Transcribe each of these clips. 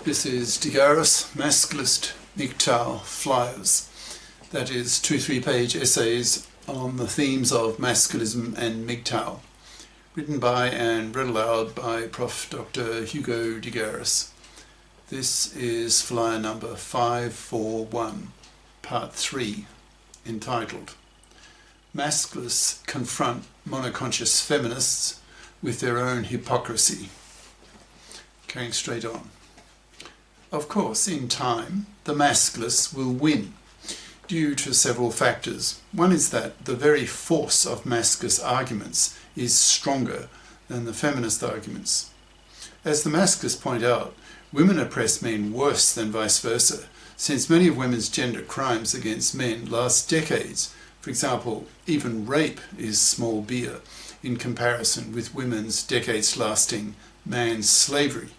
This is Garis, Masculist MGTOW flyers. That is 2 3-page essays on the themes of masculism and MGTOW, written by and read aloud by Prof. Dr. Hugo de Garis. This is flyer number 541, part 3, entitled Masculists Confront Monoconscious Feminists with Their Own Hypocrisy. Going straight on. Of course, in time, the masculists will win, due to several factors. One is that the very force of masculist arguments is stronger than the feminist arguments. As the masculists point out, women oppress men worse than vice versa, since many of women's gender crimes against men last decades. For example, even rape is small beer in comparison with women's decades-lasting man's slavery.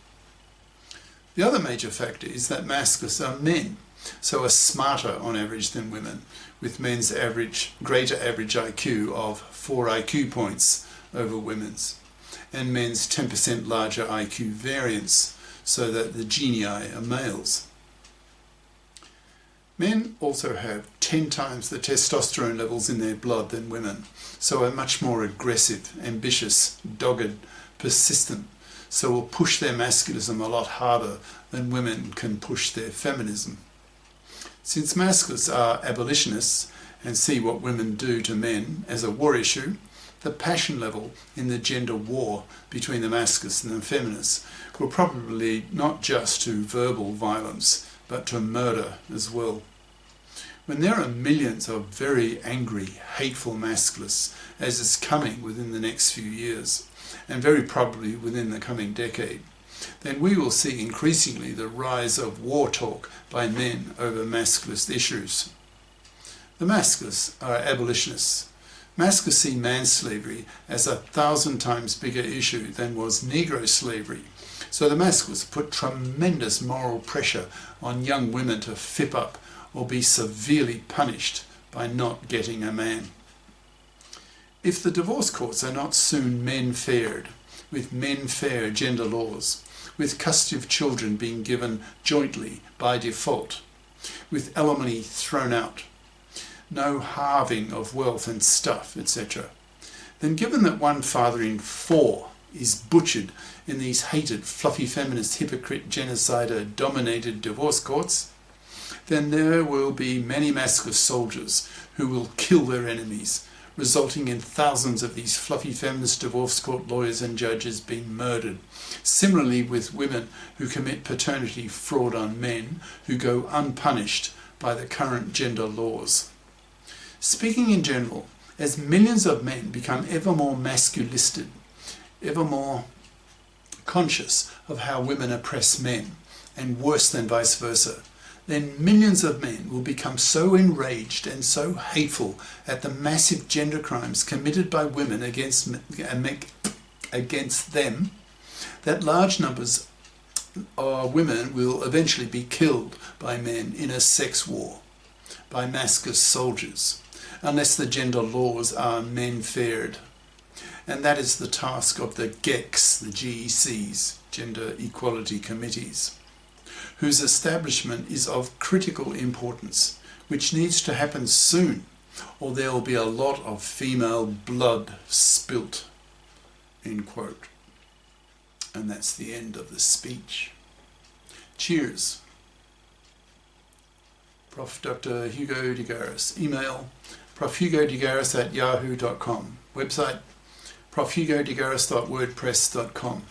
The other major factor is that masculists are men, so are smarter on average than women, with men's greater average IQ of 4 IQ points over women's, and men's 10% larger IQ variance, so that the genii are males. Men also have 10 times the testosterone levels in their blood than women, so are much more aggressive, ambitious, dogged, persistent, so will push their masculism a lot harder than women can push their feminism. Since masculists are abolitionists and see what women do to men as a war issue, the passion level in the gender war between the masculists and the feminists will probably not just to verbal violence, but to murder as well. When there are millions of very angry, hateful masculists, as is coming within the next few years, and very probably within the coming decade, then we will see increasingly the rise of war talk by men over masculist issues. The masculists are abolitionists. Masculists see manslavery as 1,000 times bigger issue than was Negro slavery. So the masculists put tremendous moral pressure on young women to fip up or be severely punished by not getting a man. If the divorce courts are not soon men-faired, with men-fair gender laws, with custody of children being given jointly by default, with alimony thrown out, no halving of wealth and stuff, etc., then given that 1 father in 4 is butchered in these hated, fluffy feminist, hypocrite, genocider-dominated divorce courts, then there will be many masculist soldiers who will kill their enemies, resulting in thousands of these fluffy feminist divorce court lawyers and judges being murdered. Similarly with women who commit paternity fraud on men who go unpunished by the current gender laws. Speaking in general, as millions of men become ever more masculisted, ever more conscious of how women oppress men, and worse than vice versa, then millions of men will become so enraged and so hateful at the massive gender crimes committed by women against them that large numbers of women will eventually be killed by men in a sex war, by masculist soldiers, unless the gender laws are men-faired. And that is the task of the GECs, the GECs, Gender Equality Committees, whose establishment is of critical importance, which needs to happen soon, or there will be a lot of female blood spilt." End quote. And that's the end of the speech. Cheers. Prof. Dr. Hugo de Garis. Email profhugodegaris@yahoo.com. Website profhugodegaris.wordpress.com.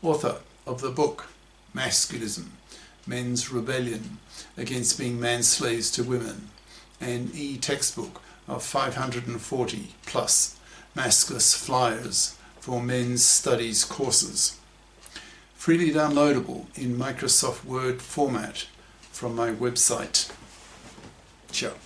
Author of the book Masculism, Men's Rebellion Against Being Manslaves to Women, an e-textbook of 540 plus masculist flyers for men's studies courses. Freely downloadable in Microsoft Word format from my website. Ciao.